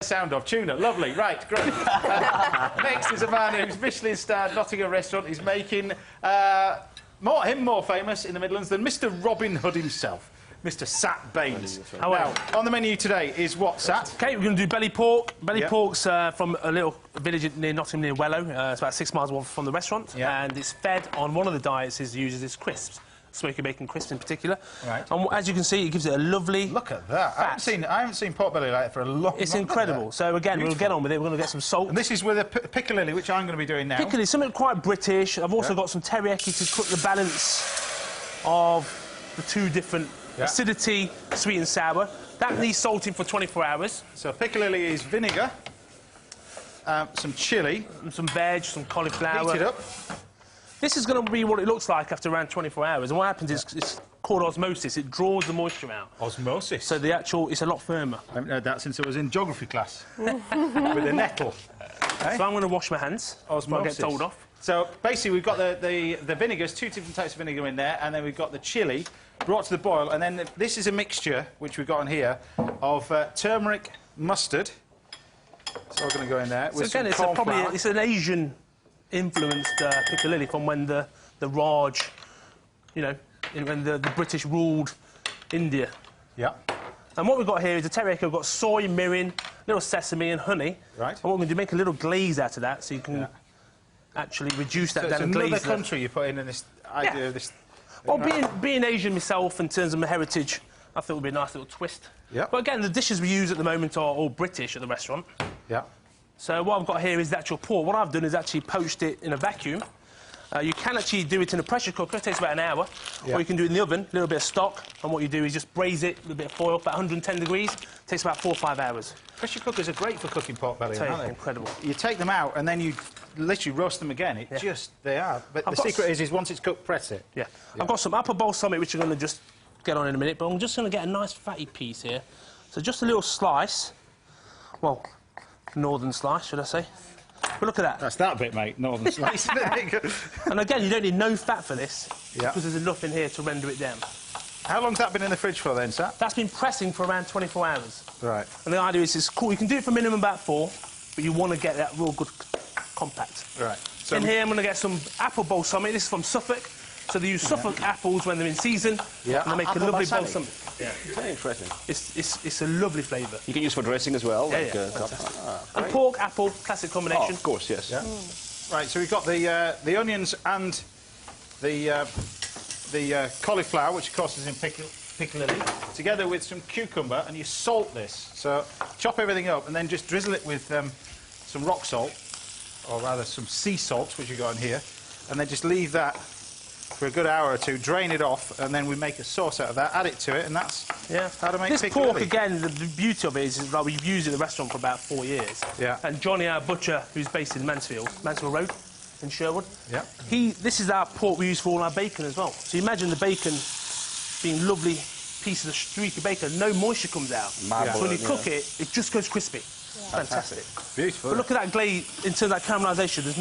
Sound of tuna, lovely, right, great. Next is a man who's Michelin-starred Nottingham restaurant. He's making him more famous in the Midlands than Mr. Robin Hood himself, Mr. Sat BAINS. Now, on the menu today is what, Sat? Okay, we're going to do belly pork. Belly pork's from a little village near Nottingham, near Wellow. It's about 6 miles from the restaurant, and it's fed on one of the diets it uses is crisps. Smoky bacon crisps in particular. Right. And as you can see, it gives it a lovely. Look at that! I haven't seen pork belly like that for a long time. It's incredible. So again, we'll get on with it. We're going to get some salt. And this is with a Piccalilli, which I'm going to be doing now. Piccalilli, something quite British. I've also got some teriyaki to cook the balance of the two different acidity, sweet and sour. That needs salting for 24 hours. So Piccalilli is vinegar, some chilli, and some veg, some cauliflower. Heat it up. This is going to be what it looks like after around 24 hours. And what happens is it's called osmosis. It draws the moisture out. Osmosis? So it's a lot firmer. I haven't heard that since I was in geography class. With a nettle. So I'm going to wash my hands. Osmosis. I'll get told off. So basically we've got the vinegars, 2 different types of vinegar in there, and then we've got the chilli brought to the boil, and then this is a mixture, which we've got on here, of turmeric, mustard. So we're going to go in there. So again, it's an Asian influenced Piccalilli from when the Raj, you know, when the British ruled India. Yeah. And what we've got here is a teriyaki. We've got soy, mirin, little sesame and honey. Right. And what we're going to do, make a little glaze out of that so you can actually reduce that down and glaze it. It's another country you put in this idea of this... Well, being Asian myself in terms of my heritage, I thought it would be a nice little twist. Yeah. But again, the dishes we use at the moment are all British at the restaurant. Yeah. So what I've got here is the actual pork. What I've done is actually poached it in a vacuum. You can actually do it in a pressure cooker. It takes about an hour. Or you can do it in the oven, a little bit of stock. And what you do is just braise it with a bit of foil, about 110 degrees. It takes about 4 or 5 hours. Pressure cookers are great for cooking pork belly, aren't they? Incredible. You take them out and then you literally roast them again. They are. But the secret is once it's cooked, press it. Yeah. I've got some apple balsamic, which I'm going to just get on in a minute. But I'm just going to get a nice fatty piece here. So just a little slice. Well, northern slice, should I say. But look at that. That's that bit, mate, northern slice. And again, you don't need no fat for this, because there's enough in here to render it down. How long's that been in the fridge for then, Sat? That's been pressing for around 24 hours. Right. And the idea is it's cool. You can do it for minimum about 4, but you want to get that real good compact. Right. So in here, I'm going to get some apple balsamic. This is from Suffolk. So they use Suffolk apples when they're in season. Yeah. And they make a lovely balsamic. Yeah. Very interesting. It's a lovely flavour. You can use for dressing as well. And pork, apple, classic combination. Oh, of course, yes. Yeah. Right, so we've got the onions and the cauliflower, which of course is in Piccalilli, together with some cucumber, and you salt this. So chop everything up and then just drizzle it with some rock salt, or rather some sea salt, which you got in here, and then just leave that for a good hour or 2, drain it off, and then we make a sauce out of that, add it to it, and that's how to make this Piccalilli. pork, again, the beauty of it is like we've used it in the restaurant for about 4 years. Yeah. And Johnny, our butcher, who's based in Mansfield Road in Sherwood, this is our pork we use for all our bacon as well. So you imagine the bacon being lovely pieces of streaky bacon, no moisture comes out. So when you cook it, it just goes crispy. Fantastic. Beautiful. But look at that glaze, in terms of that caramelisation, there's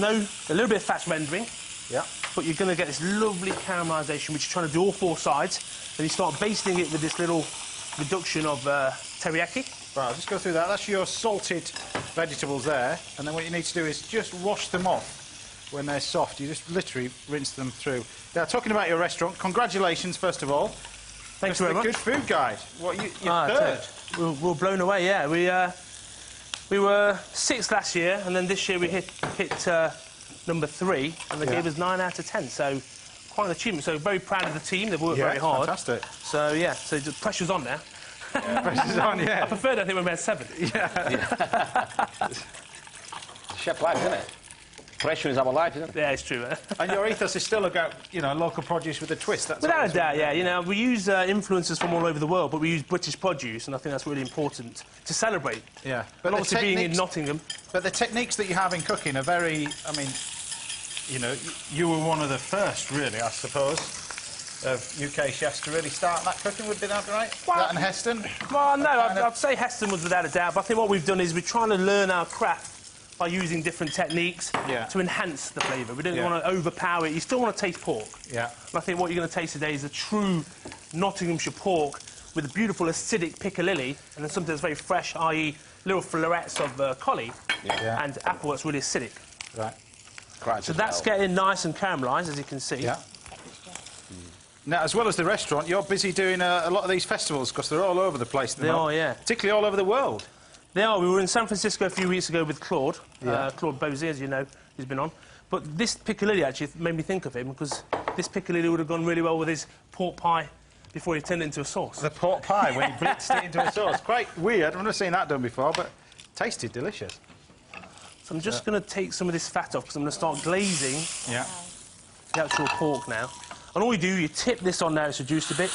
a little bit of fat rendering. Yeah. But you're going to get this lovely caramelisation, which you're trying to do all 4 sides. Then you start basting it with this little reduction of teriyaki. Right, I'll just go through that. That's your salted vegetables there. And then what you need to do is just wash them off when they're soft. You just literally rinse them through. Now, talking about your restaurant, congratulations, first of all. Thanks very much. Good Food Guide. What, you're third? We're blown away, yeah. We were 6th last year, and then this year we hit number 3, and they gave us 9 out of 10, so quite an achievement. So very proud of the team, they've worked very hard. Fantastic. So, yeah, so the pressure's on now. Pressure's on, yeah. I preferred, I think, when we had 7. Chef life, isn't it? Pressure is our life, isn't it? Yeah, it's true. And your ethos is still about, you know, local produce with a twist. That's without a doubt, yeah. You know, we use influences from all over the world, but we use British produce, and I think that's really important to celebrate. Yeah. But obviously being in Nottingham. But the techniques that you have in cooking are very, I mean, you know, you were one of the first, really, I suppose, of UK chefs to really start that cooking. Would be that right? Well, that and Heston? Well, no, I'd say Heston was without a doubt, but I think what we've done is we're trying to learn our craft by using different techniques to enhance the flavour. We don't want to overpower it. You still want to taste pork. Yeah. And I think what you're going to taste today is a true Nottinghamshire pork with a beautiful acidic Piccalilli, and then something that's very fresh, i.e. little florets of collie and apple that's really acidic. Right. So that's getting nice and caramelised, as you can see. Yeah. Now, as well as the restaurant, you're busy doing a lot of these festivals because they're all over the place. They are, yeah. Particularly all over the world. They are. We were in San Francisco a few weeks ago with Claude, Claude Bosey, as you know, who's been on. But this Piccalilli actually made me think of him because this Piccalilli would have gone really well with his pork pie before he turned it into a sauce. The pork pie, when he blitzed it into a sauce. Quite weird. I've never seen that done before, but tasted delicious. So I'm just going to take some of this fat off because I'm going to start glazing the actual pork now. And all you do, you tip this on now, it's reduced a bit.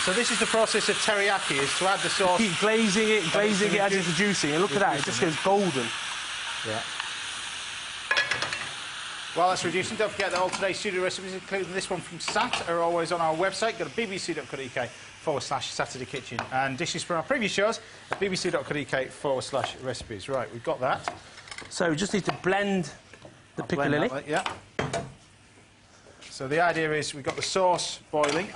So this is the process of teriyaki, is to add the sauce... Keep glazing it as it's reducing. And look at that, it just goes golden. Yeah. While that's reducing, don't forget that all today's studio recipes, including this one from Sat, are always on our website. Go to bbc.co.uk/Saturday Kitchen. And dishes from our previous shows, bbc.co.uk/recipes. Right, we've got that. So we just need to blend the Piccalilli. Yeah. So the idea is we've got the sauce boiling.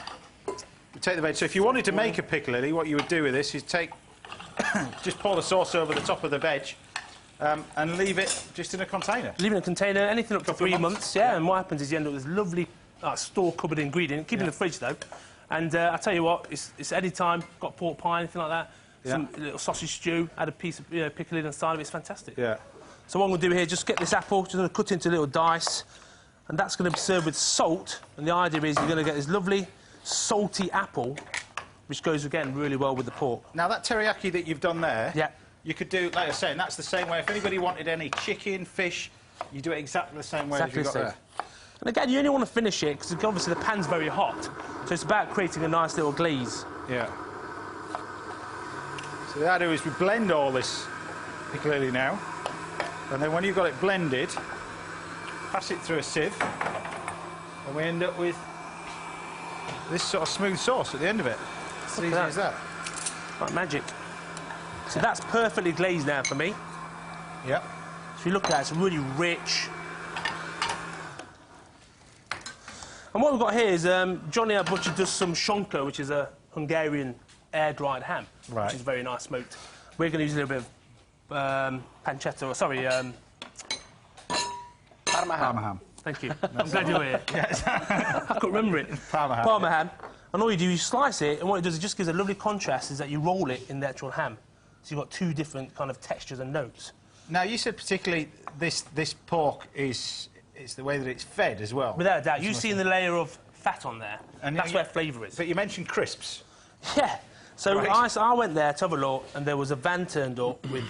We take the veg. So if you wanted to make a Piccalilli, what you would do with this is take... just pour the sauce over the top of the veg and leave it just in a container. Leave it in a container, anything up to 3 months, and what happens is you end up with this lovely store-cupboard ingredient. Keep it in the fridge, though. And I tell you what, it's any time, got pork pie, anything like that, some little sausage stew, add a piece of Piccalilli on the side of it, it's fantastic. Yeah. So what I'm going to do here, just get this apple, just going to cut into little dice, and that's going to be served with salt, and the idea is you're going to get this lovely salty apple, which goes, again, really well with the pork. Now, that teriyaki that you've done there, you could do, like I was saying, that's the same way. If anybody wanted any chicken, fish, you do it exactly the same way as you've got there. And again, you only want to finish it, because obviously the pan's very hot, so it's about creating a nice little glaze. Yeah. So the idea is we blend all this Piccalilli now, and then when you've got it blended, pass it through a sieve, and we end up with this sort of smooth sauce at the end of it. It's as easy as that. Like magic. So that's perfectly glazed now for me. Yep. So if you look at it, it's really rich. And what we've got here is Johnny, our butcher, does some shonka, which is a Hungarian air-dried ham, which is very nice smoked. We're going to use a little bit of pancetta, or sorry, Parma ham. Thank you. I'm glad you're here. Yes. I couldn't remember it. Parma ham. And all you do, you slice it, and what it does, it just gives a lovely contrast, is that you roll it in the actual ham. So you've got two different kind of textures and notes. Now, you said particularly this pork is the way that it's fed as well. Without a doubt. You've seen the layer of fat on there, and that's where flavour is. But you mentioned crisps. Yeah. So I went there to have a look, and there was a van turned up with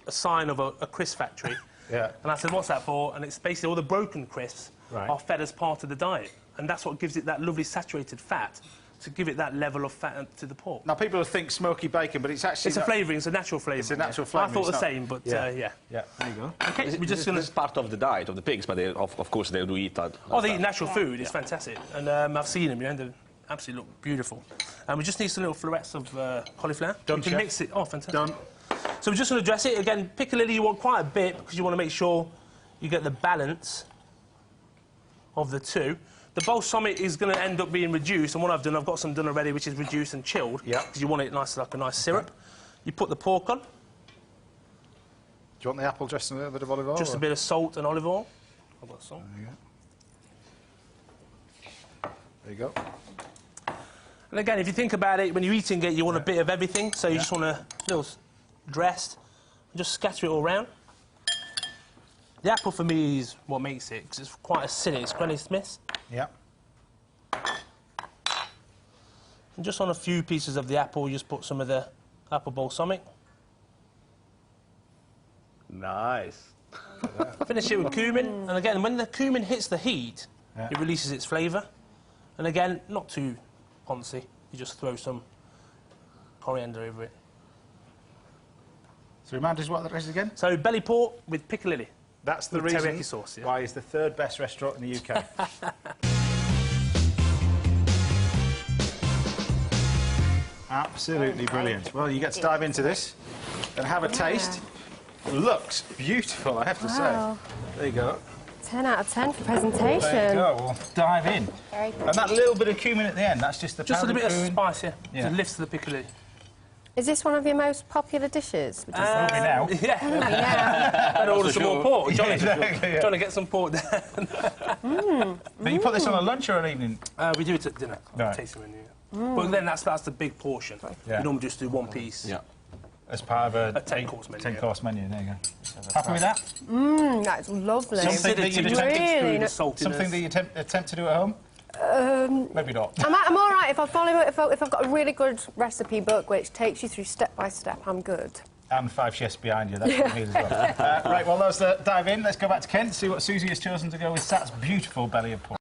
a sign of a crisp factory. Yeah. And I said, what's that for? And it's basically all the broken crisps are fed as part of the diet. And that's what gives it that lovely saturated fat, to give it that level of fat to the pork. Now, people think smoky bacon, but it's actually... It's a flavouring, it's a natural flavouring. It's a natural flavouring. I thought the same, but, yeah. Yeah, there you go. OK, we're just going to... This is part of the diet of the pigs, but they, of course they do eat that. Oh, they eat natural food, it's fantastic. And I've seen them, you know, they absolutely look beautiful. And we just need some little florets of cauliflower. Done, you can mix it. Oh, fantastic. Done. So we're just going to dress it. Again, Piccalilli you want quite a bit, because you want to make sure you get the balance of the two. The balsamic is going to end up being reduced, and what I've done, I've got some done already, which is reduced and chilled, because you want it nice, like a nice syrup. You put the pork on. Do you want the apple dressed in a little bit of olive oil? Just a bit of salt and olive oil. I've got salt. There you go. And again, if you think about it, when you're eating it, you want a bit of everything, so you just want a little dressed, and just scatter it all around. The apple for me is what makes it, because it's quite acidic. It's Granny Smith's. Yeah. And just on a few pieces of the apple, you just put some of the apple balsamic. Nice. Finish it with cumin, and again, when the cumin hits the heat, it releases its flavour. And again, not too poncy. You just throw some coriander over it. So remind us what that is again? So belly pork with Piccalilli. That's the reason sauce, why it's the third best restaurant in the UK. Absolutely brilliant. Well, you get to dive into this and have a taste. It looks beautiful, I have to say. There you go. 10 out of 10 for presentation. There you go. We'll dive in. Very good. And that little bit of cumin at the end, that's just the Just a little powdered bit of cumin. spice, Yeah. It lifts to the Piccalilli. Is this one of your most popular dishes? Would you say? Will be now. Yeah. Yeah. Better order some more pork. Yeah, exactly, yeah. Trying to get some pork down. But you put this on a lunch or an evening? We do it at dinner. Right. Tasting menu. But then that's the big portion. Yeah. We normally just do one piece. Yeah. As part of a 10-course menu. 10-course menu, there you go. Happy with that? That's lovely. Something that you'd Really the not- Something that you attempt to do at home? Maybe not. I'm all right if I follow it. If I've got a really good recipe book which takes you through step by step, I'm good. And 5 chefs behind you, that's what we need as well. Right, well, let's dive in. Let's go back to Kent, see what Susie has chosen to go with Sat's beautiful belly of pork.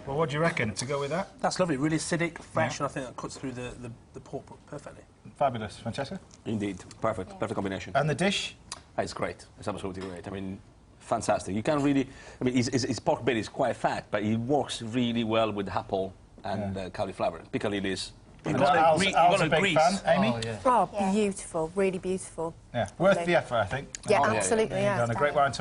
Well, what do you reckon to go with that? That's lovely. Really acidic, fresh, and I think that cuts through the pork perfectly. Fabulous. Francesca? Indeed. Perfect. Perfect combination. And the dish? It's great. It's absolutely great. I mean, fantastic. You can really... I mean, his pork belly is quite fat, but it works really well with apple and cauliflower. Piccalilli is... And Al's a big fan. Amy? Oh, yeah. Oh, beautiful. Really beautiful. Yeah. Worth the effort, I think. Yeah, Oh, yeah, absolutely, And a great wine.